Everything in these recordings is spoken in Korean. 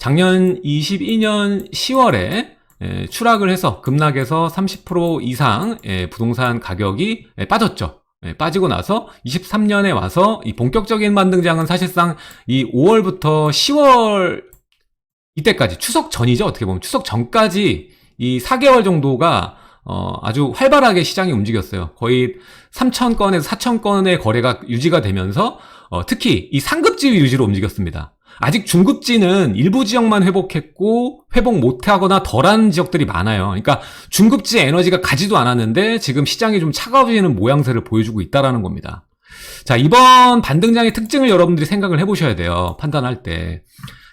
작년 22년 10월에 추락을 해서 급락해서 30% 이상 부동산 가격이 빠졌죠. 빠지고 나서 23년에 와서 이 본격적인 반등장은 사실상 이 5월부터 10월 이때까지 추석 전이죠. 어떻게 보면 추석 전까지 이 4개월 정도가 아주 활발하게 시장이 움직였어요. 거의 3,000건에서 4,000건의 거래가 유지가 되면서 특히 이 상급지 유지로 움직였습니다. 아직 중급지는 일부 지역만 회복했고 회복 못하거나 덜한 지역들이 많아요. 그러니까 중급지 에너지가 가지도 않았는데 지금 시장이 좀 차가워지는 모양새를 보여주고 있다는 겁니다. 자, 이번 반등장의 특징을 여러분들이 생각을 해보셔야 돼요. 판단할 때.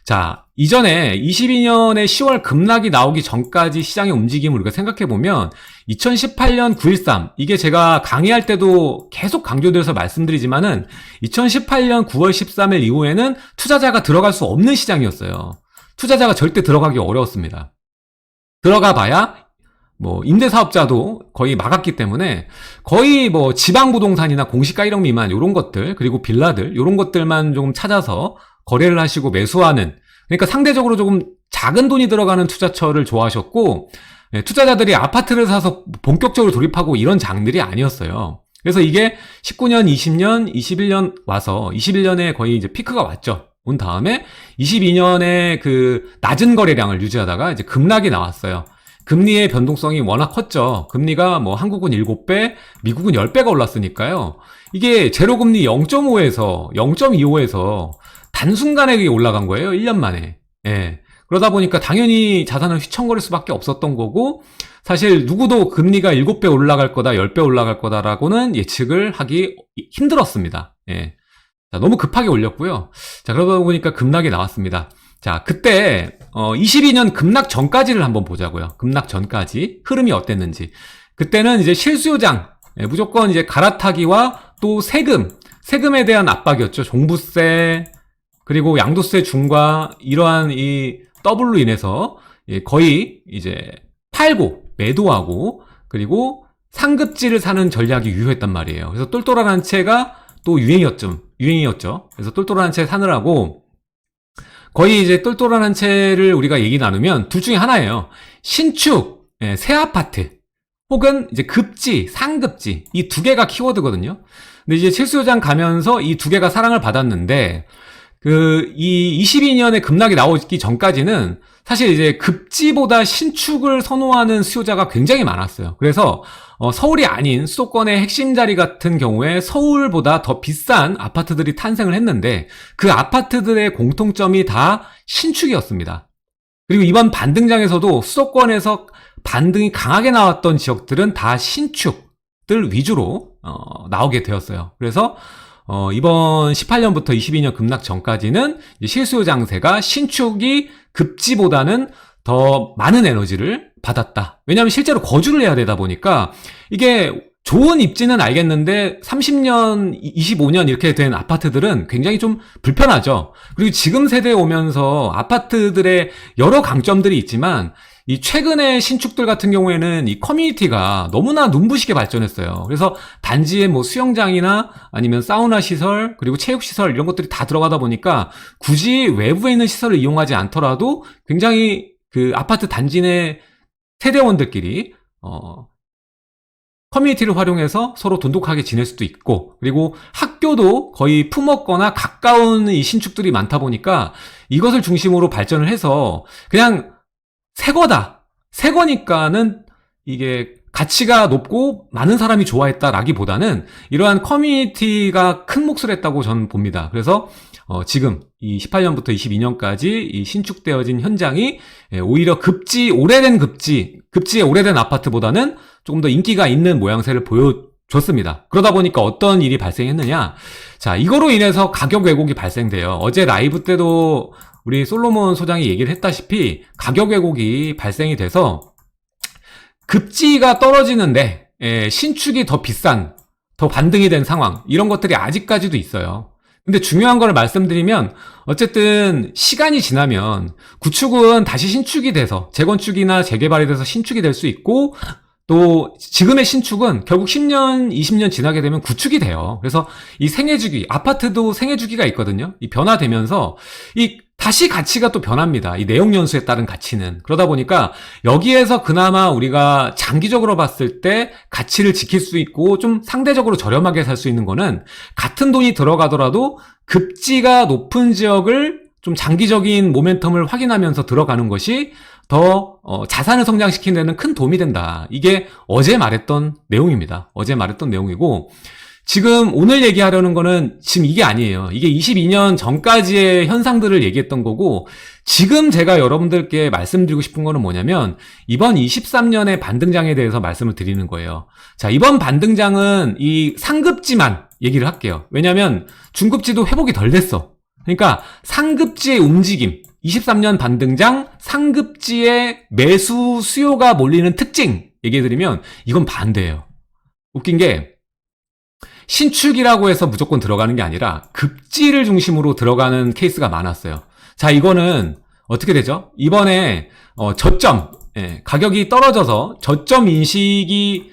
자, 이전에 22년에 10월 급락이 나오기 전까지 시장의 움직임을 우리가 생각해보면 2018년 9.13 이게 제가 강의할 때도 계속 강조드려서 말씀드리지만은 2018년 9월 13일 이후에는 투자자가 들어갈 수 없는 시장이었어요. 투자자가 절대 들어가기 어려웠습니다. 들어가 봐야 뭐 임대사업자도 거의 막았기 때문에 거의 뭐 지방부동산이나 공시가 1억 미만 이런 것들 그리고 빌라들 이런 것들만 좀 찾아서 거래를 하시고 매수하는, 그러니까 상대적으로 조금 작은 돈이 들어가는 투자처를 좋아하셨고 투자자들이 아파트를 사서 본격적으로 돌입하고 이런 장들이 아니었어요. 그래서 이게 19년, 20년, 21년 와서 21년에 거의 이제 피크가 왔죠. 온 다음에 22년에 그 낮은 거래량을 유지하다가 이제 급락이 나왔어요. 금리의 변동성이 워낙 컸죠. 금리가 뭐 한국은 7배, 미국은 10배가 올랐으니까요. 이게 제로금리 0.5에서 0.25에서 단순간에 올라간 거예요. 1년 만에. 예. 그러다 보니까 당연히 자산은 휘청거릴 수밖에 없었던 거고, 사실 누구도 금리가 7배 올라갈 거다, 10배 올라갈 거다라고는 예측을 하기 힘들었습니다. 예. 자, 너무 급하게 올렸고요. 자, 그러다 보니까 급락이 나왔습니다. 자, 그때 22년 급락 전까지를 한번 보자고요. 급락 전까지 흐름이 어땠는지. 그때는 이제 실수요장, 무조건 이제 갈아타기와 또 세금에 대한 압박이었죠. 종부세, 그리고 양도세 중과 이러한 이 더블로 인해서 거의 이제 팔고 매도하고 그리고 상급지를 사는 전략이 유효했단 말이에요. 그래서 똘똘한 한 채가 또 유행이었죠. 그래서 똘똘한 한 채 사느라고 거의 이제 똘똘한 한 채를 우리가 얘기 나누면 둘 중에 하나예요. 신축, 새 아파트, 혹은 이제 급지, 상급지, 이 두 개가 키워드거든요. 근데 이제 실수요장 가면서 이 두 개가 사랑을 받았는데, 이 22년에 급락이 나오기 전까지는 사실 이제 급지보다 신축을 선호하는 수요자가 굉장히 많았어요. 그래서 서울이 아닌 수도권의 핵심 자리 같은 경우에 서울보다 더 비싼 아파트들이 탄생을 했는데 그 아파트들의 공통점이 다 신축이었습니다. 그리고 이번 반등장에서도 수도권에서 반등이 강하게 나왔던 지역들은 다 신축들 위주로 나오게 되었어요. 그래서 이번 18년부터 22년 급락 전까지는 실수요 장세가 신축이 급지보다는 더 많은 에너지를 받았다. 왜냐하면 실제로 거주를 해야 되다 보니까 이게 좋은 입지는 알겠는데 30년, 25년 이렇게 된 아파트들은 굉장히 좀 불편하죠. 그리고 지금 세대에 오면서 아파트들의 여러 강점들이 있지만 이 최근의 신축들 같은 경우에는 이 커뮤니티가 너무나 눈부시게 발전했어요. 그래서 단지에 뭐 수영장이나 아니면 사우나 시설, 그리고 체육 시설 이런 것들이 다 들어가다 보니까 굳이 외부에 있는 시설을 이용하지 않더라도 굉장히 그 아파트 단지 내 세대원들끼리 커뮤니티를 활용해서 서로 돈독하게 지낼 수도 있고, 그리고 학교도 거의 품었거나 가까운 이 신축들이 많다 보니까 이것을 중심으로 발전을 해서 그냥 새 거니까는 이게 가치가 높고 많은 사람이 좋아했다라기보다는 이러한 커뮤니티가 큰 몫을 했다고 저는 봅니다. 그래서 지금 이 18년부터 22년까지 이 신축되어진 현장이 오히려 급지의 오래된 아파트보다는 조금 더 인기가 있는 모양새를 보여줬습니다. 그러다 보니까 어떤 일이 발생했느냐? 자, 이거로 인해서 가격 왜곡이 발생돼요. 어제 라이브 때도 우리 솔로몬 소장이 얘기를 했다시피 가격 왜곡이 발생이 돼서 급지가 떨어지는데 신축이 더 비싼, 더 반등이 된 상황, 이런 것들이 아직까지도 있어요. 근데 중요한 걸 말씀드리면 어쨌든 시간이 지나면 구축은 다시 신축이 돼서 재건축이나 재개발이 돼서 신축이 될 수 있고, 또 지금의 신축은 결국 10년, 20년 지나게 되면 구축이 돼요. 그래서 이 생애주기, 아파트도 생애주기가 있거든요. 이 변화되면서 이 다시 가치가 또 변합니다. 이 내용 연수에 따른 가치는. 그러다 보니까 여기에서 그나마 우리가 장기적으로 봤을 때 가치를 지킬 수 있고 좀 상대적으로 저렴하게 살 수 있는 거는 같은 돈이 들어가더라도 급지가 높은 지역을 좀 장기적인 모멘텀을 확인하면서 들어가는 것이 더 자산을 성장시키는 데는 큰 도움이 된다. 이게 어제 말했던 내용입니다. 어제 말했던 내용이고, 지금 오늘 얘기하려는 거는 지금 이게 아니에요. 이게 22년 전까지의 현상들을 얘기했던 거고, 지금 제가 여러분들께 말씀드리고 싶은 거는 뭐냐면 이번 23년의 반등장에 대해서 말씀을 드리는 거예요. 자, 이번 반등장은 이 상급지만 얘기를 할게요. 왜냐면 중급지도 회복이 덜 됐어. 그러니까 상급지의 움직임, 23년 반등장 상급지의 매수 수요가 몰리는 특징 얘기해드리면 이건 반대예요. 웃긴 게 신축이라고 해서 무조건 들어가는 게 아니라 급지를 중심으로 들어가는 케이스가 많았어요. 자, 이거는 어떻게 되죠? 이번에 저점, 가격이 떨어져서 저점 인식이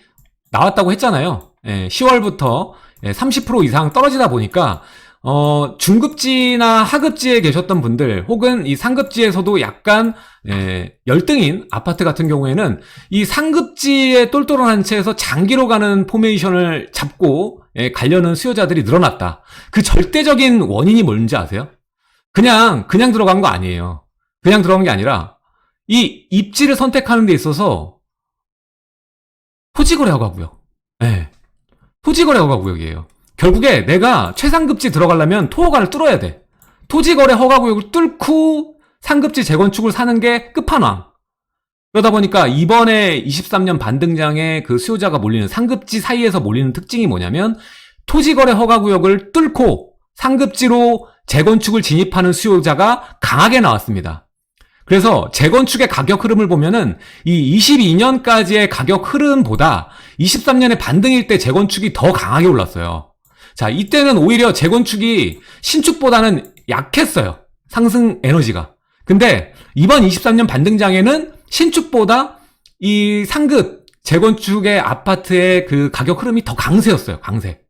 나왔다고 했잖아요. 10월부터 30% 이상 떨어지다 보니까 중급지나 하급지에 계셨던 분들 혹은 이 상급지에서도 약간 열등인 아파트 같은 경우에는 이 상급지의 똘똘한 채에서 장기로 가는 포메이션을 잡고 가려는 수요자들이 늘어났다. 그 절대적인 원인이 뭔지 아세요? 그냥 들어간 거 아니에요. 그냥 들어간 게 아니라 이 입지를 선택하는 데 있어서 토지거래 허가구역. 토지거래 허가구역이에요. 결국에 내가 최상급지 들어가려면 토허가를 뚫어야 돼. 토지거래 허가구역을 뚫고 상급지 재건축을 사는 게 끝판왕. 그러다 보니까 이번에 23년 반등장에 그 수요자가 몰리는 상급지 사이에서 몰리는 특징이 뭐냐면 토지거래 허가구역을 뚫고 상급지로 재건축을 진입하는 수요자가 강하게 나왔습니다. 그래서 재건축의 가격 흐름을 보면은 이 22년까지의 가격 흐름보다 23년의 반등일 때 재건축이 더 강하게 올랐어요. 자, 이때는 오히려 재건축이 신축보다는 약했어요. 상승 에너지가. 근데 이번 23년 반등장에는 신축보다 이 상급 재건축의 아파트의 그 가격 흐름이 더 강세였어요. 강세.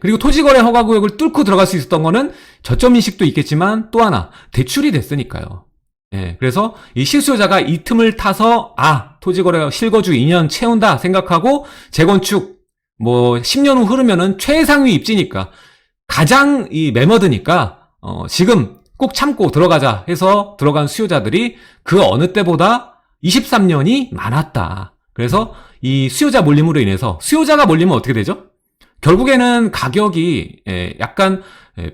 그리고 토지거래 허가구역을 뚫고 들어갈 수 있었던 거는 저점 인식도 있겠지만 또 하나 대출이 됐으니까요. 그래서 이 실수요자가 이 틈을 타서 토지거래 실거주 2년 채운다 생각하고 재건축 10년 후 흐르면은 최상위 입지니까 가장 이 매머드니까 지금 꼭 참고 들어가자 해서 들어간 수요자들이 그 어느 때보다 23년이 많았다. 그래서 이 수요자 몰림으로 인해서 수요자가 몰리면 어떻게 되죠? 결국에는 가격이 약간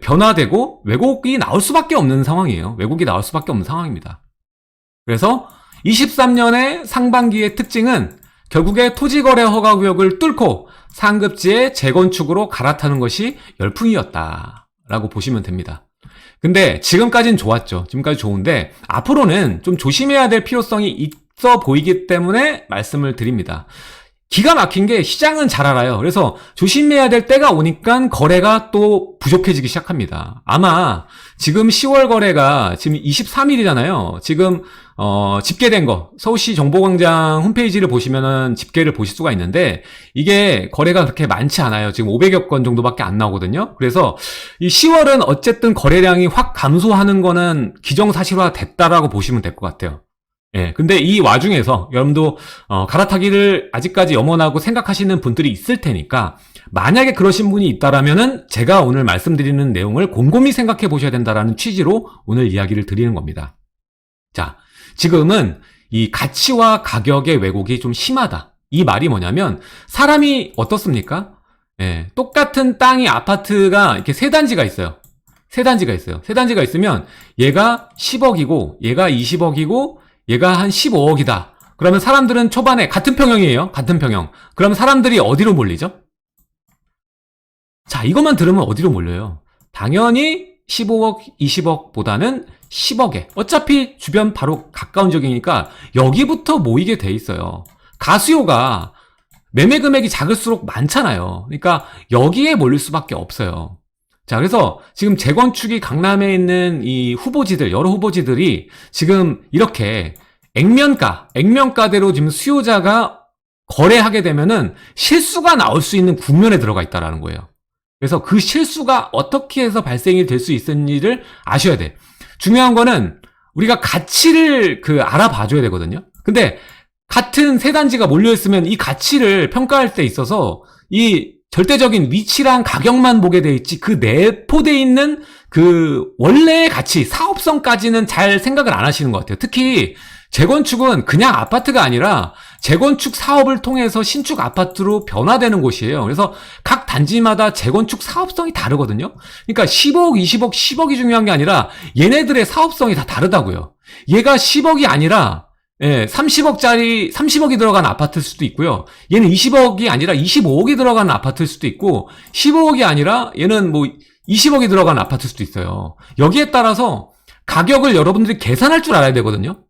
변화되고 왜곡이 나올 수밖에 없는 상황이에요. 왜곡이 나올 수밖에 없는 상황입니다. 그래서 23년의 상반기의 특징은 결국에 토지거래 허가구역을 뚫고 상급지의 재건축으로 갈아타는 것이 열풍이었다라고 보시면 됩니다. 근데 지금까지는 좋았죠. 지금까지 좋은데 앞으로는 좀 조심해야 될 필요성이 있어 보이기 때문에 말씀을 드립니다. 기가 막힌 게 시장은 잘 알아요. 그래서 조심해야 될 때가 오니까 거래가 또 부족해지기 시작합니다. 아마 지금 10월 거래가 지금 23일이잖아요. 지금 집계된 거 서울시 정보광장 홈페이지를 보시면은 집계를 보실 수가 있는데 이게 거래가 그렇게 많지 않아요. 지금 500여 건 정도밖에 안 나오거든요. 그래서 이 10월은 어쨌든 거래량이 확 감소하는 거는 기정사실화 됐다라고 보시면 될 것 같아요. 근데 이 와중에서 여러분도 갈아타기를 아직까지 염원하고 생각하시는 분들이 있을 테니까 만약에 그러신 분이 있다라면은 제가 오늘 말씀드리는 내용을 곰곰이 생각해 보셔야 된다라는 취지로 오늘 이야기를 드리는 겁니다. 자, 지금은 이 가치와 가격의 왜곡이 좀 심하다. 이 말이 뭐냐면 사람이 어떻습니까? 똑같은 땅이 아파트가 이렇게 세 단지가 있어요. 세 단지가 있으면 얘가 10억이고 얘가 20억이고 얘가 한 15억이다. 그러면 사람들은 초반에 같은 평형이에요. 같은 평형. 그럼 사람들이 어디로 몰리죠? 자, 이것만 들으면 어디로 몰려요? 당연히 15억, 20억보다는 10억에. 어차피 주변 바로 가까운 지역이니까 여기부터 모이게 돼 있어요. 가수요가 매매 금액이 작을수록 많잖아요. 그러니까 여기에 몰릴 수밖에 없어요. 자, 그래서 지금 재건축이 강남에 있는 이 후보지들, 여러 후보지들이 지금 이렇게 액면가대로 지금 수요자가 거래하게 되면은 실수가 나올 수 있는 국면에 들어가 있다라는 거예요. 그래서 그 실수가 어떻게 해서 발생이 될 수 있는지를 아셔야 돼. 중요한 거는 우리가 가치를 알아봐줘야 되거든요. 근데 같은 세 단지가 몰려있으면 이 가치를 평가할 때 있어서 이 절대적인 위치랑 가격만 보게 돼 있지 그 내포돼 있는 원래의 가치, 사업성까지는 잘 생각을 안 하시는 것 같아요. 특히 재건축은 그냥 아파트가 아니라 재건축 사업을 통해서 신축 아파트로 변화되는 곳이에요. 그래서 각 단지마다 재건축 사업성이 다르거든요. 그러니까 10억, 20억, 10억이 중요한 게 아니라 얘네들의 사업성이 다 다르다고요. 얘가 10억이 아니라 30억이 들어간 아파트일 수도 있고요. 얘는 20억이 아니라 25억이 들어간 아파트일 수도 있고 15억이 아니라 얘는 20억이 들어간 아파트일 수도 있어요. 여기에 따라서 가격을 여러분들이 계산할 줄 알아야 되거든요.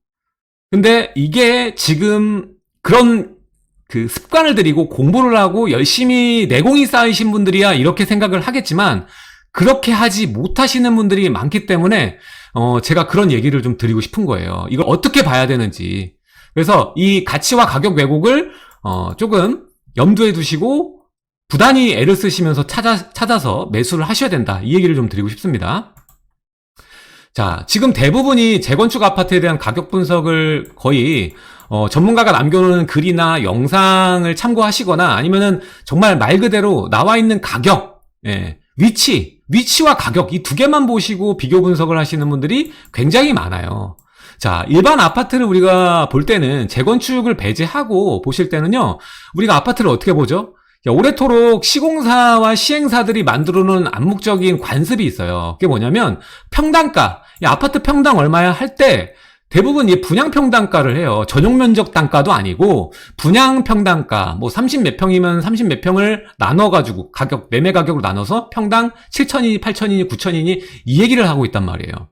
근데 이게 지금 그런 습관을 들이고 공부를 하고 열심히 내공이 쌓이신 분들이야 이렇게 생각을 하겠지만 그렇게 하지 못하시는 분들이 많기 때문에 제가 그런 얘기를 좀 드리고 싶은 거예요. 이걸 어떻게 봐야 되는지. 그래서 이 가치와 가격 왜곡을 조금 염두에 두시고 부단히 애를 쓰시면서 찾아서 매수를 하셔야 된다. 이 얘기를 좀 드리고 싶습니다. 자, 지금 대부분이 재건축 아파트에 대한 가격 분석을 거의 전문가가 남겨놓은 글이나 영상을 참고하시거나 아니면은 정말 말 그대로 나와 있는 가격, 위치와 가격 이 두 개만 보시고 비교 분석을 하시는 분들이 굉장히 많아요. 자, 일반 아파트를 우리가 볼 때는 재건축을 배제하고 보실 때는요, 우리가 아파트를 어떻게 보죠? 오래도록 시공사와 시행사들이 만들어 놓은 암묵적인 관습이 있어요. 그게 뭐냐면 평당가, 아파트 평당 얼마야 할 때 대부분 이 분양 평당가를 해요. 전용 면적 단가도 아니고 분양 평당가, 30 몇 평이면 30 몇 평을 나눠가지고 매매 가격으로 나눠서 평당 7천이니 8천이니 9천이니 이 얘기를 하고 있단 말이에요.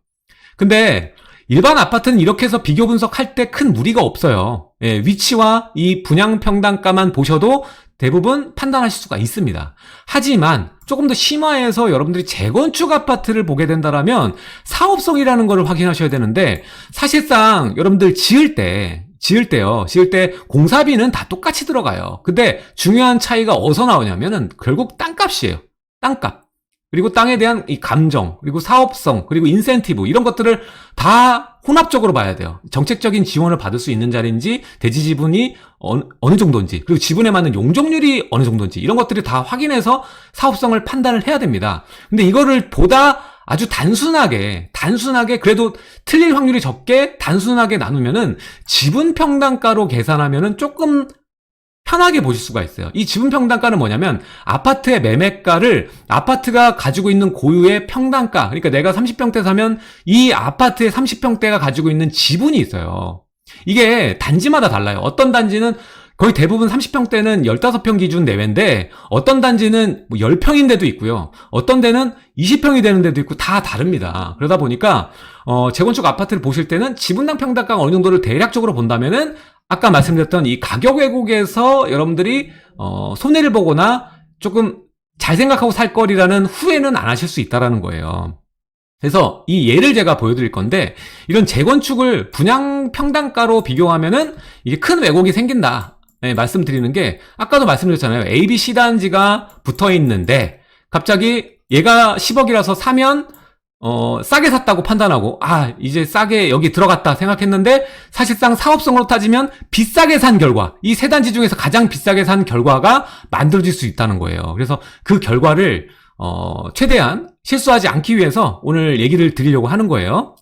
근데 일반 아파트는 이렇게 해서 비교 분석할 때 큰 무리가 없어요. 위치와 이 분양 평당가만 보셔도 대부분 판단하실 수가 있습니다. 하지만 조금 더 심화해서 여러분들이 재건축 아파트를 보게 된다라면 사업성이라는 것을 확인하셔야 되는데 사실상 여러분들 지을 때 공사비는 다 똑같이 들어가요. 근데 중요한 차이가 어디서 나오냐면은 결국 땅값이에요. 땅값. 그리고 땅에 대한 이 감정, 그리고 사업성, 그리고 인센티브 이런 것들을 다 혼합적으로 봐야 돼요. 정책적인 지원을 받을 수 있는 자리인지, 대지 지분이 어느 정도인지, 그리고 지분에 맞는 용적률이 어느 정도인지 이런 것들을 다 확인해서 사업성을 판단을 해야 됩니다. 근데 이거를 보다 아주 단순하게 그래도 틀릴 확률이 적게 단순하게 나누면은 지분 평당가로 계산하면은 조금 편하게 보실 수가 있어요. 이 지분 평당가는 뭐냐면 아파트의 매매가를 아파트가 가지고 있는 고유의 평당가, 그러니까 내가 30평대 사면 이 아파트의 30평대가 가지고 있는 지분이 있어요. 이게 단지마다 달라요. 어떤 단지는 거의 대부분 30평대는 15평 기준 내외인데 어떤 단지는 10평인 데도 있고요. 어떤 데는 20평이 되는 데도 있고 다 다릅니다. 그러다 보니까 재건축 아파트를 보실 때는 지분당 평당가가 어느 정도를 대략적으로 본다면은 아까 말씀드렸던 이 가격 왜곡에서 여러분들이 손해를 보거나 조금 잘 생각하고 살 거리라는 후회는 안 하실 수 있다라는 거예요. 그래서 이 예를 제가 보여드릴 건데 이런 재건축을 분양 평당가로 비교하면은 이게 큰 왜곡이 생긴다. 말씀드리는 게 아까도 말씀드렸잖아요. A, B, C 단지가 붙어 있는데 갑자기 얘가 10억이라서 사면 싸게 샀다고 판단하고 이제 싸게 여기 들어갔다 생각했는데 사실상 사업성으로 따지면 비싸게 산 결과, 이 세 단지 중에서 가장 비싸게 산 결과가 만들어질 수 있다는 거예요. 그래서 그 결과를 최대한 실수하지 않기 위해서 오늘 얘기를 드리려고 하는 거예요.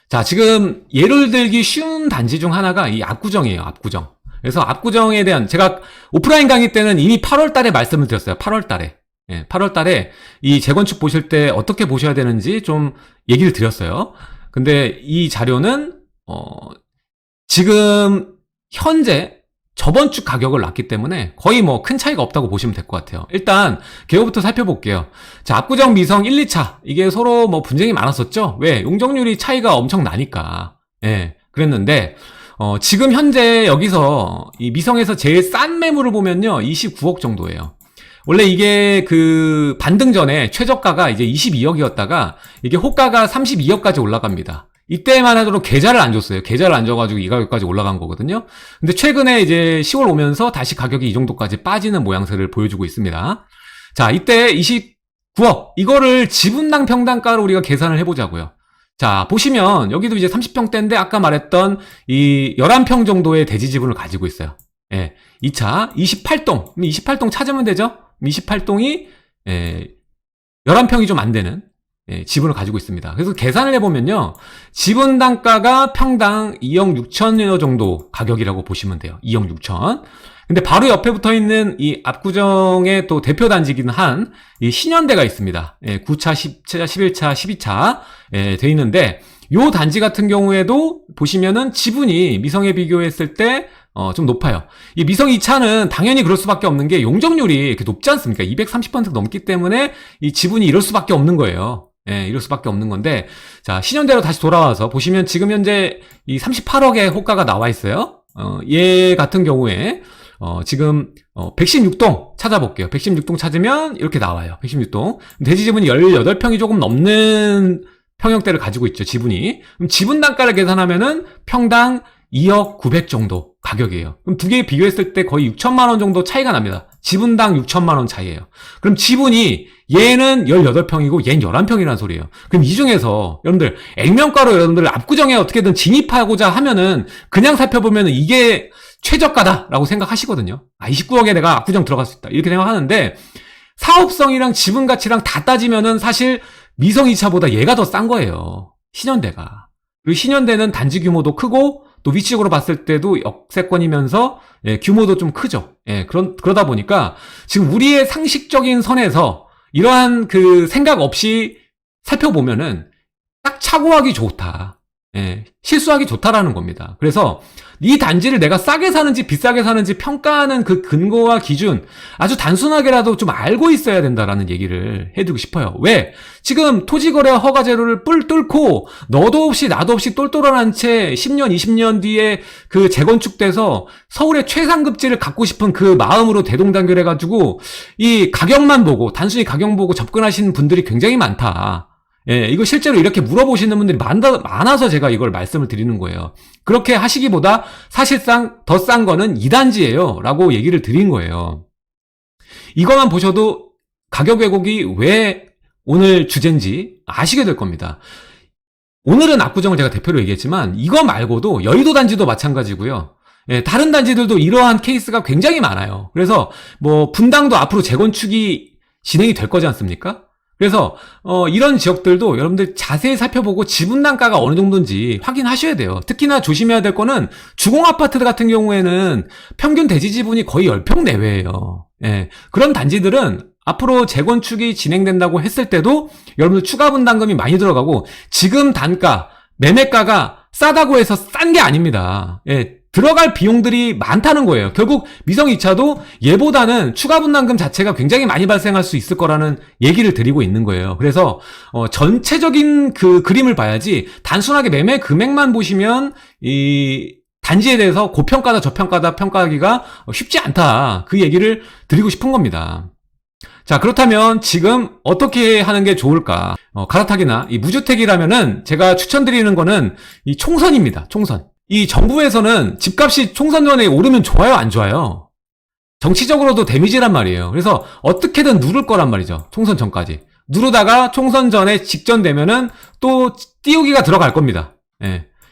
자, 지금 예를 들기 쉬운 단지 중 하나가 이 압구정이에요. 압구정. 그래서 압구정에 대한 제가 오프라인 강의 때는 이미 8월 달에 말씀을 드렸어요. 8월 달에. 8월 달에 이 재건축 보실 때 어떻게 보셔야 되는지 좀 얘기를 드렸어요. 근데 이 자료는 지금 현재 저번 주 가격을 놨기 때문에 거의 큰 차이가 없다고 보시면 될 것 같아요. 일단 개요부터 살펴볼게요. 자, 압구정 미성 1, 2차 이게 서로 분쟁이 많았었죠. 왜? 용적률이 차이가 엄청 나니까. 그랬는데 지금 현재 여기서 이 미성에서 제일 싼 매물을 보면요 29억 정도예요. 원래 이게 반등 전에 최저가가 이제 22억이었다가 이게 호가가 32억까지 올라갑니다. 이때만 하도록 계좌를 안 줬어요. 계좌를 안 줘가지고 이 가격까지 올라간 거거든요. 근데 최근에 이제 10월 오면서 다시 가격이 이 정도까지 빠지는 모양새를 보여주고 있습니다. 자, 이때 29억 이거를 지분당 평당가로 우리가 계산을 해보자고요. 자, 보시면 여기도 이제 30평대인데 아까 말했던 이 11평 정도의 대지 지분을 가지고 있어요. 예. 2차 28동. 28동 찾으면 되죠? 28동이 11평이 좀 안 되는 지분을 가지고 있습니다. 그래서 계산을 해보면요. 지분 단가가 평당 2억 6천여 정도 가격이라고 보시면 돼요. 2억 6천. 근데 바로 옆에 붙어 있는 이 압구정의 또 대표 단지이긴 한 이 신현대가 있습니다. 9차, 10차, 11차, 12차 돼 있는데 요 단지 같은 경우에도 보시면은 지분이 미성에 비교했을 때 좀 높아요. 이 미성 2차는 당연히 그럴 수밖에 없는 게 용적률이 이렇게 높지 않습니까? 230% 넘기 때문에 이 지분이 이럴 수밖에 없는 거예요. 이럴 수밖에 없는 건데, 자, 신현대로 다시 돌아와서 보시면 지금 현재 이 38억의 호가가 나와 있어요. 얘 같은 경우에 지금 116동 찾아볼게요. 116동 찾으면 이렇게 나와요. 116동. 대지 지분이 18평이 조금 넘는 평형대를 가지고 있죠. 지분이. 그럼 지분 단가를 계산하면은 평당 2억 900 정도 가격이에요. 그럼 두 개 비교했을 때 거의 6천만 원 정도 차이가 납니다. 지분당 6천만 원 차이예요. 그럼 지분이 얘는 18평이고 얘는 11평이라는 소리예요. 그럼 이 중에서 여러분들 액면가로 여러분들 압구정에 어떻게든 진입하고자 하면은 그냥 살펴보면은 이게 최저가다라고 생각하시거든요. 29억에 내가 압구정 들어갈 수 있다. 이렇게 생각하는데 사업성이랑 지분 가치랑 다 따지면은 사실 미성 2차보다 얘가 더 싼 거예요. 신현대가. 그리고 신현대는 단지 규모도 크고 또 위치적으로 봤을 때도 역세권이면서 규모도 좀 크죠. 그러다 보니까 지금 우리의 상식적인 선에서 이러한 그 생각 없이 살펴보면은 딱 착오하기 좋다. 실수하기 좋다라는 겁니다. 그래서 이 단지를 내가 싸게 사는지 비싸게 사는지 평가하는 그 근거와 기준 아주 단순하게라도 좀 알고 있어야 된다라는 얘기를 해두고 싶어요. 왜? 지금 토지거래 허가제로를 뿔 뚫고 너도 없이 나도 없이 똘똘한 채 10년 20년 뒤에 그 재건축돼서 서울의 최상급지를 갖고 싶은 그 마음으로 대동단결해가지고 이 가격만 보고 단순히 가격 보고 접근하시는 분들이 굉장히 많다. 이거 실제로 이렇게 물어보시는 분들이 많아서 제가 이걸 말씀을 드리는 거예요. 그렇게 하시기보다 사실상 더 싼 거는 2단지예요. 라고 얘기를 드린 거예요. 이것만 보셔도 가격 왜곡이 왜 오늘 주제인지 아시게 될 겁니다. 오늘은 압구정을 제가 대표로 얘기했지만 이거 말고도 여의도 단지도 마찬가지고요. 다른 단지들도 이러한 케이스가 굉장히 많아요. 그래서 뭐 분당도 앞으로 재건축이 진행이 될 거지 않습니까? 그래서 이런 지역들도 여러분들 자세히 살펴보고 지분 단가가 어느 정도인지 확인하셔야 돼요. 특히나 조심해야 될 거는 주공 아파트 같은 경우에는 평균 대지 지분이 거의 10평 내외예요. 그런 단지들은 앞으로 재건축이 진행된다고 했을 때도 여러분들 추가 분담금이 많이 들어가고 지금 단가, 매매가가 싸다고 해서 싼 게 아닙니다. 들어갈 비용들이 많다는 거예요. 결국 미성 2차도 얘보다는 추가 분담금 자체가 굉장히 많이 발생할 수 있을 거라는 얘기를 드리고 있는 거예요. 그래서 전체적인 그 그림을 봐야지 단순하게 매매 금액만 보시면 이 단지에 대해서 고평가다 저평가다 평가하기가 쉽지 않다. 그 얘기를 드리고 싶은 겁니다. 자, 그렇다면 지금 어떻게 하는 게 좋을까? 갈아타기나 이 무주택이라면은 제가 추천드리는 거는 이 총선입니다. 총선. 이 정부에서는 집값이 총선 전에 오르면 좋아요, 안 좋아요? 정치적으로도 데미지란 말이에요. 그래서 어떻게든 누를 거란 말이죠. 총선 전까지. 누르다가 총선 전에 직전 되면은 또 띄우기가 들어갈 겁니다.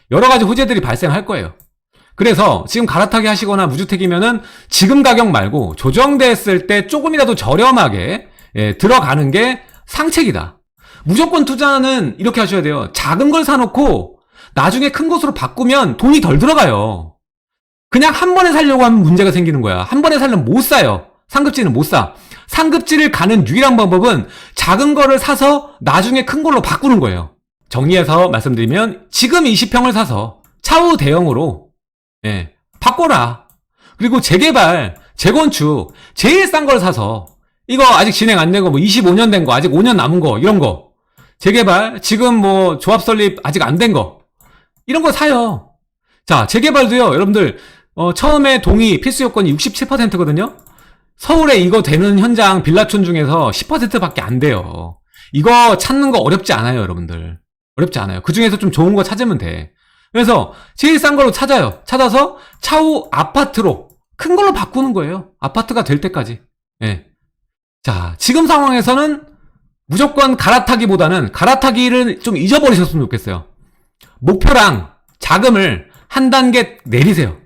여러 가지 호재들이 발생할 거예요. 그래서 지금 갈아타기 하시거나 무주택이면은 지금 가격 말고 조정됐을 때 조금이라도 저렴하게 들어가는 게 상책이다. 무조건 투자는 이렇게 하셔야 돼요. 작은 걸 사놓고 나중에 큰 곳으로 바꾸면 돈이 덜 들어가요. 그냥 한 번에 살려고 하면 문제가 생기는 거야. 한 번에 살려면 못 사요. 상급지는 못 사. 상급지를 가는 유일한 방법은 작은 거를 사서 나중에 큰 걸로 바꾸는 거예요. 정리해서 말씀드리면 지금 20평을 사서 차후 대형으로 바꿔라. 그리고 재개발, 재건축 제일 싼 걸 사서 이거 아직 진행 안 된 거, 뭐 25년 된 거, 아직 5년 남은 거 이런 거 재개발, 지금 뭐 조합 설립 아직 안 된 거 이런 거 사요. 자, 재개발도요, 여러분들, 처음에 동의 필수 요건이 67%거든요? 서울에 이거 되는 현장 빌라촌 중에서 10%밖에 안 돼요. 이거 찾는 거 어렵지 않아요, 여러분들. 어렵지 않아요. 그 중에서 좀 좋은 거 찾으면 돼. 그래서 제일 싼 걸로 찾아요. 찾아서 차후 아파트로 큰 걸로 바꾸는 거예요. 아파트가 될 때까지. 자, 지금 상황에서는 무조건 갈아타기보다는 갈아타기를 좀 잊어버리셨으면 좋겠어요. 목표랑 자금을 한 단계 내리세요.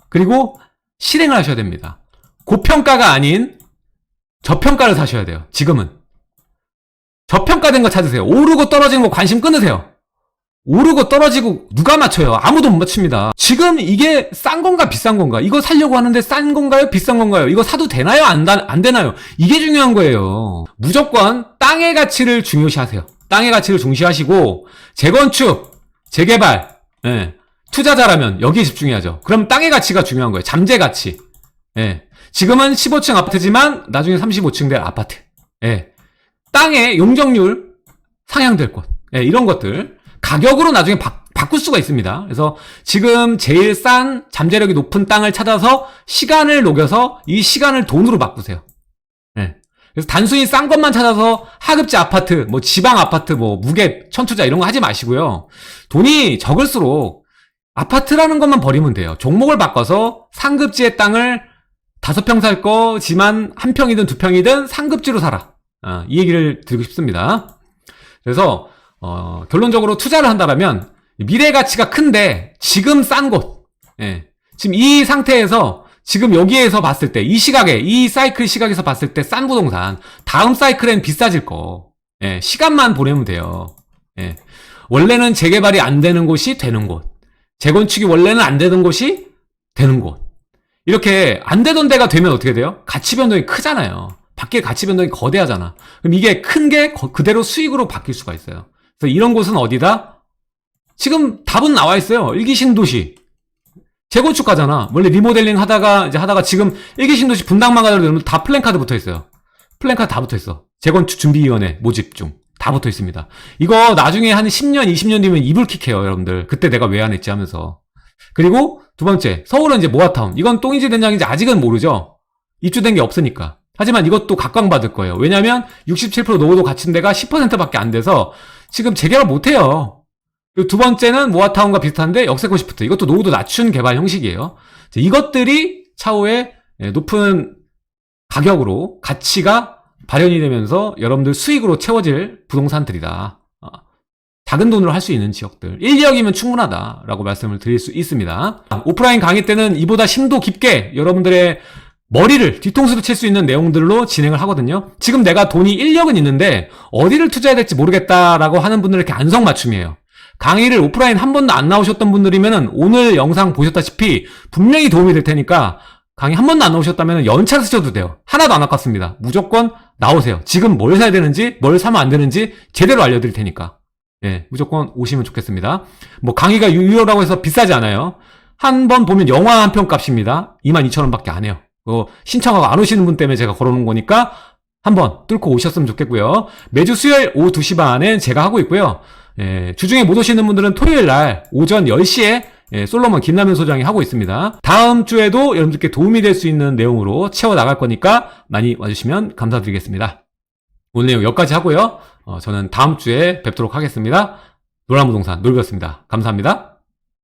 그리고 실행을 하셔야 됩니다. 고평가가 아닌 저평가를 사셔야 돼요. 지금은 저평가된 거 찾으세요. 오르고 떨어지는 거 관심 끊으세요. 오르고 떨어지고 누가 맞춰요? 아무도 못 맞춥니다. 지금 이게 싼 건가 비싼 건가? 이거 사려고 하는데 싼 건가요? 비싼 건가요? 이거 사도 되나요? 안 되나요? 이게 중요한 거예요. 무조건 땅의 가치를 중요시하세요. 땅의 가치를 중시하시고 재건축, 재개발, 예, 투자자라면 여기에 집중해야죠. 그럼 땅의 가치가 중요한 거예요. 잠재 가치. 예, 지금은 15층 아파트지만 나중에 35층 될 아파트. 예, 땅의 용적률 상향될 곳. 예, 이런 것들. 가격으로 나중에 바꿀 수가 있습니다. 그래서 지금 제일 싼 잠재력이 높은 땅을 찾아서 시간을 녹여서 이 시간을 돈으로 바꾸세요. 네. 그래서 단순히 싼 것만 찾아서 하급지 아파트, 뭐 지방 아파트, 뭐 무갭, 천투자 이런 거 하지 마시고요. 돈이 적을수록 아파트라는 것만 버리면 돼요. 종목을 바꿔서 상급지의 땅을 5평 살 거지만 1평이든 2평이든 상급지로 사라. 이 얘기를 드리고 싶습니다. 그래서 결론적으로 투자를 한다면 미래 가치가 큰데 지금 싼 곳, 예, 지금 이 상태에서 지금 여기에서 봤을 때 이 시각에 이 사이클 시각에서 봤을 때 싼 부동산 다음 사이클엔 비싸질 거, 예, 시간만 보내면 돼요. 예, 원래는 재개발이 안 되는 곳이 되는 곳, 재건축이 원래는 안 되는 곳이 되는 곳, 이렇게 안 되던 데가 되면 어떻게 돼요? 가치 변동이 크잖아요. 밖에 가치 변동이 거대하잖아. 그럼 이게 큰 게 그대로 수익으로 바뀔 수가 있어요. 그래서 이런 곳은 어디다? 지금 답은 나와 있어요. 일기 신도시. 재건축 가잖아. 원래 리모델링 하다가 지금 일기 신도시 분당만 가더라도 다 플랜카드 붙어 있어요. 플랜카드 다 붙어 있어. 재건축 준비위원회 모집 중. 다 붙어 있습니다. 이거 나중에 한 10년, 20년 뒤면 이불킥해요, 여러분들. 그때 내가 왜 안 했지 하면서. 그리고 두 번째, 서울은 이제 모아타운. 이건 똥인지 된장인지 아직은 모르죠. 입주된 게 없으니까. 하지만 이것도 각광받을 거예요. 왜냐면 67% 노후도 갖춘 데가 10%밖에 안 돼서 지금 재개발 못해요. 그리고 두 번째는 모아타운과 비슷한데 역세권 시프트. 이것도 노후도 낮춘 개발 형식이에요. 이것들이 차후에 높은 가격으로 가치가 발현이 되면서 여러분들 수익으로 채워질 부동산들이다. 작은 돈으로 할 수 있는 지역들. 1, 2억이면 충분하다라고 말씀을 드릴 수 있습니다. 오프라인 강의 때는 이보다 심도 깊게 여러분들의 머리를 뒤통수를 칠 수 있는 내용들로 진행을 하거든요. 지금 내가 돈이 1억은 있는데 어디를 투자해야 될지 모르겠다라고 하는 분들은 이렇게 안성맞춤이에요. 강의를 오프라인 한 번도 안 나오셨던 분들이면은 오늘 영상 보셨다시피 분명히 도움이 될 테니까 강의 한 번도 안 나오셨다면 연차를 쓰셔도 돼요. 하나도 안 아깝습니다. 무조건 나오세요. 지금 뭘 사야 되는지 뭘 사면 안 되는지 제대로 알려드릴 테니까. 예, 무조건 오시면 좋겠습니다. 뭐 강의가 유료라고 해서 비싸지 않아요. 한 번 보면 영화 한 편 값입니다. 22,000원밖에 안 해요. 신청하고 안 오시는 분 때문에 제가 걸어놓은 거니까 한번 뚫고 오셨으면 좋겠고요. 매주 수요일 오후 2시 반엔 제가 하고 있고요. 예, 주중에 못 오시는 분들은 토요일 날 오전 10시에 솔로몬 김남현 소장이 하고 있습니다. 다음 주에도 여러분들께 도움이 될 수 있는 내용으로 채워나갈 거니까 많이 와주시면 감사드리겠습니다. 오늘 내용 여기까지 하고요. 저는 다음 주에 뵙도록 하겠습니다. 노란부동산 놀이였습니다. 감사합니다.